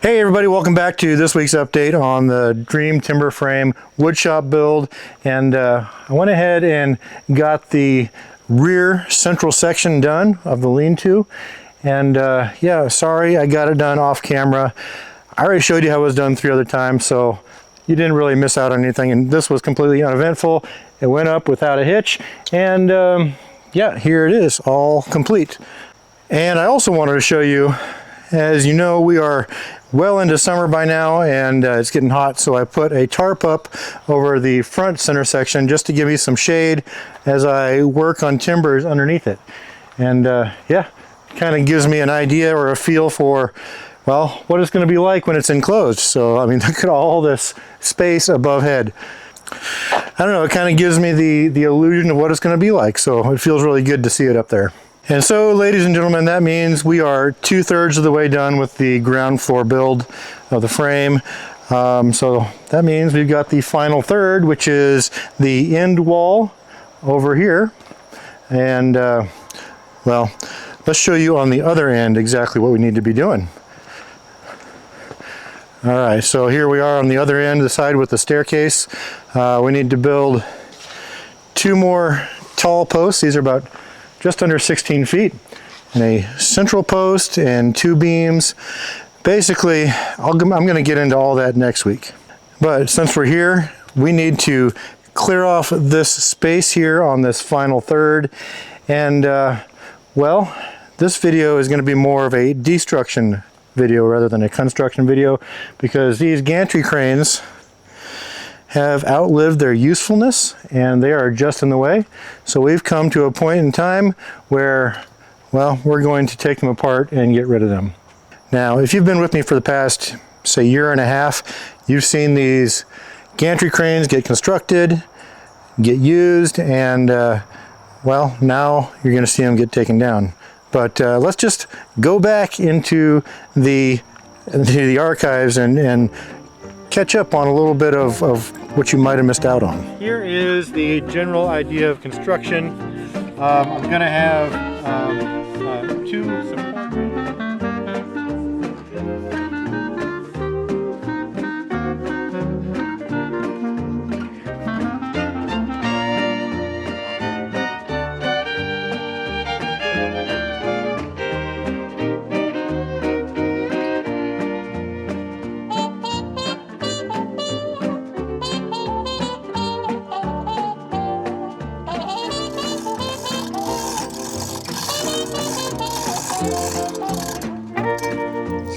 Hey everybody, welcome back to this week's update on the Dream Timber Frame woodshop build. And I went ahead and got the rear central section done of the lean-to. And yeah, sorry I got it done off camera. I already showed you how it was done 3 other times, so you didn't really miss out on anything. And this was completely uneventful. It went up without a hitch. And yeah, here it is, all complete. And I also wanted to show you, as you know, we are well into summer by now, and it's getting hot, so I put a tarp up over the front center section just to give me some shade as I work on timbers underneath it. And yeah, kind of gives me an idea or a feel for, well, what it's going to be like when it's enclosed. So I mean, look at all this space above head. I don't know, it kind of gives me the illusion of what it's going to be like, so it feels really good to see it up there. And so, ladies and gentlemen, that means we are 2/3 of the way done with the ground floor build of the frame. So that means we've got the final third, which is the end wall over here. And well, let's show you on the other end exactly what we need to be doing. All right, so here we are on the other end of the side with the staircase. We need to build 2 more tall posts. These are about just under 16 feet, and a central post and 2 beams. Basically, I'm going to get into all that next week. But since we're here, we need to clear off this space here on this final third. And well, this video is going to be more of a destruction video rather than a construction video, because these gantry cranes have outlived their usefulness and they are just in the way. So we've come to a point in time where, well, we're going to take them apart and get rid of them. Now, if you've been with me for the past, say, 1.5 years, you've seen these gantry cranes get constructed, get used, and well, now you're going to see them get taken down. But let's just go back into the archives and catch up on a little bit of what you might have missed out on. Here is the general idea of construction. I'm going to have 2 support beams.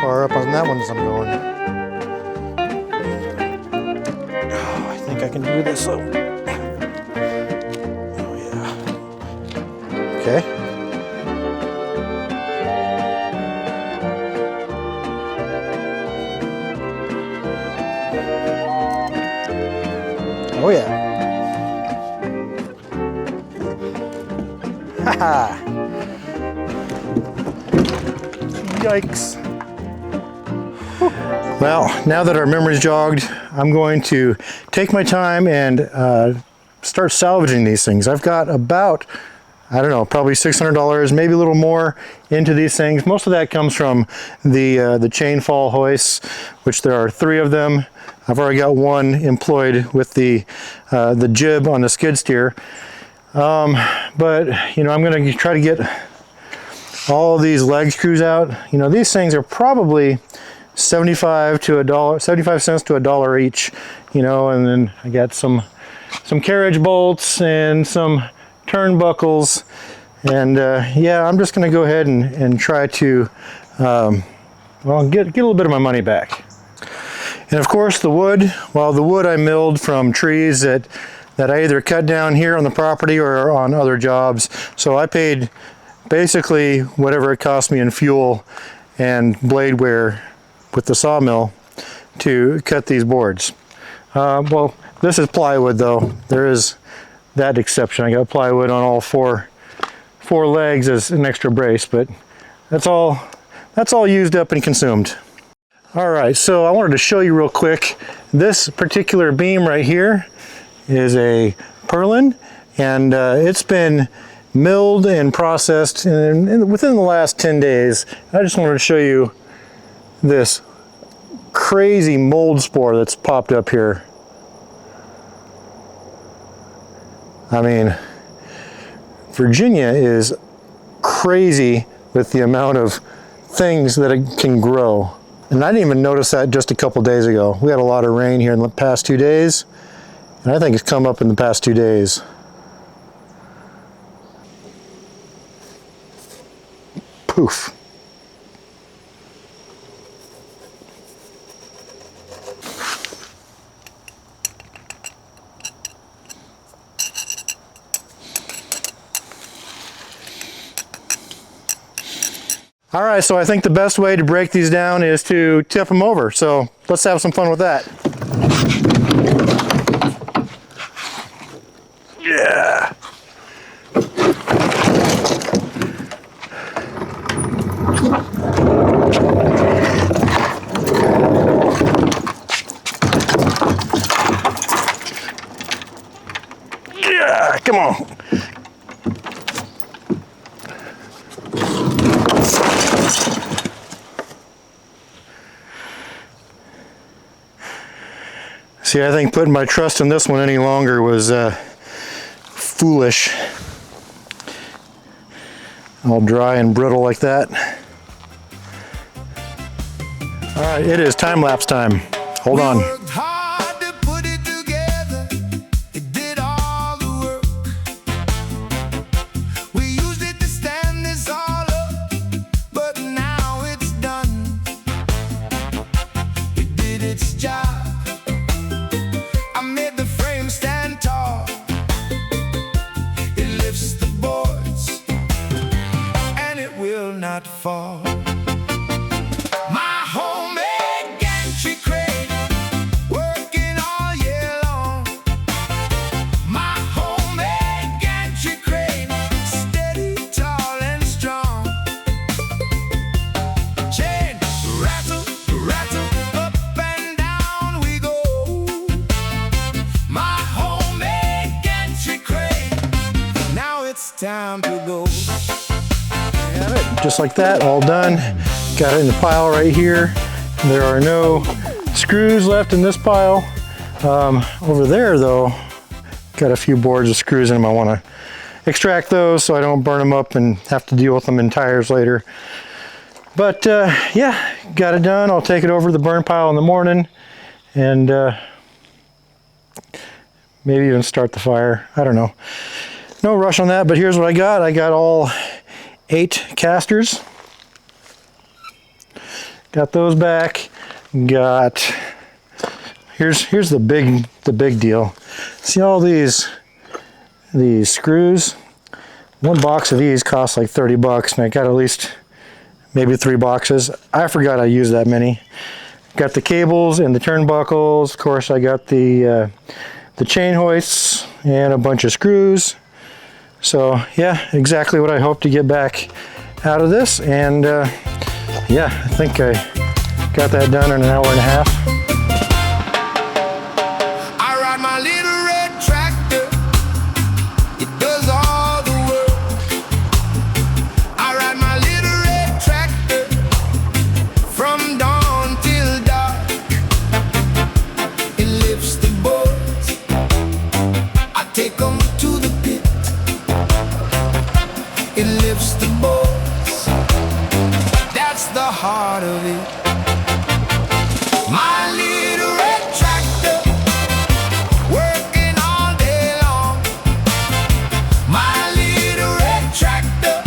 Far up on that one as I'm going. Oh, I think I can do this. Oh yeah. Okay. Oh yeah. Haha. Yikes. Well, now that our memory's jogged, I'm going to take my time and start salvaging these things. I've got about, I don't know, probably $600, maybe a little more into these things. Most of that comes from the chain fall hoists, which there are 3 of them. I've already got 1 employed with the jib on the skid steer. But, you know, I'm going to try to get all of these leg screws out. You know, these things are probably 75 cents to $1 each, you know, and then I got some carriage bolts and some turnbuckles, and yeah, I'm just going to go ahead and try to well, get a little bit of my money back. And of course the wood, well, the wood I milled from trees that I either cut down here on the property or on other jobs, so I paid basically whatever it cost me in fuel and blade wear with the sawmill to cut these boards. Well, this is plywood though. There is that exception. I got plywood on all four legs as an extra brace, but that's all used up and consumed. All right, so I wanted to show you real quick. This particular beam right here is a purlin, and it's been milled and processed within the last 10 days. I just wanted to show you this crazy mold spore that's popped up here. I mean, Virginia is crazy with the amount of things that it can grow. And I didn't even notice that just a couple days ago. We had a lot of rain here in the past 2 days, and I think it's come up in the past 2 days. Poof. All right, so I think the best way to break these down is to tip them over. So let's have some fun with that. Yeah. Yeah, come on. See, I think putting my trust in this one any longer was foolish. All dry and brittle like that. All right, it is time-lapse time. Hold on. Not fall. My homemade gantry crate, working all year long. My homemade gantry crate, steady, tall, and strong. Chain rattle, rattle, up and down we go. My homemade gantry crate, now it's time to go. Just like that, all done. Got it in the pile right here. There are no screws left in this pile. Over there though, got a few boards with screws in them. I want to extract those so I don't burn them up and have to deal with them in tires later. But yeah, got it done. I'll take it over to the burn pile in the morning and maybe even start the fire. I don't know. No rush on that, but here's what I got. I got all 8 casters. Got those back. Got here's the big deal. See all these screws? One box of these costs like 30 bucks, and I got at least maybe 3 boxes. I forgot I used that many. Got the cables and the turnbuckles. Of course, I got the chain hoists and a bunch of screws. So yeah, exactly what I hope to get back out of this. And yeah, I think I got that done in an hour and a half. I ride my little red tractor, it does all the work. I ride my little red tractor from dawn till dark. It lifts the boards, I take them to the pit. It lifts the boards, that's the heart of it. My little red tractor, working all day long. My little red tractor,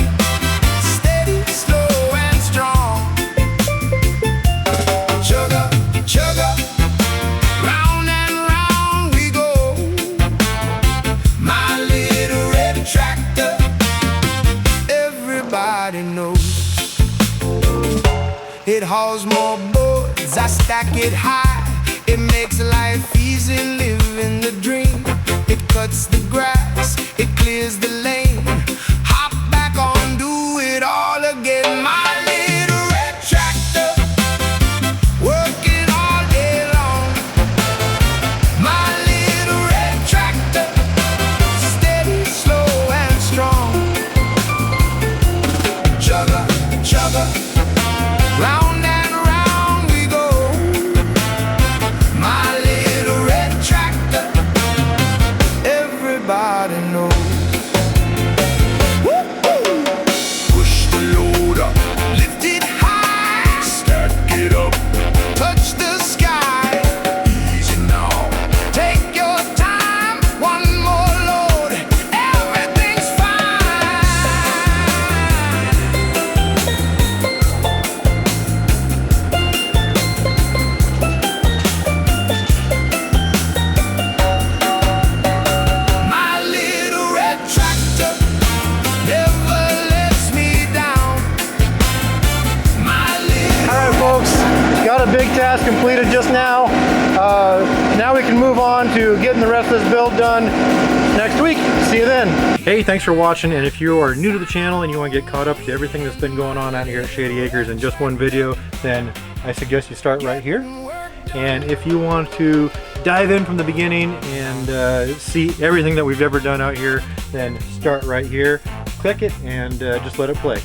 steady, slow, and strong. Chugga, chugga, round and round we go. My little red tractor, everybody knows. It hauls more boards, I stack it high. It makes life easy, living the dream. It cuts the grass, it clears the lane. Hop back on, do it all again. My little red tractor, working all day long. My little red tractor, steady, slow, and strong. Chugga, chugga, round and round we go. task completed just now. Now we can move on to getting the rest of this build done next week. See you then. Hey, thanks for watching, and if you are new to the channel and you want to get caught up to everything that's been going on out here at Shady Acres in just one video, then I suggest you start right here. And if you want to dive in from the beginning and see everything that we've ever done out here, then start right here, click it, and just let it play.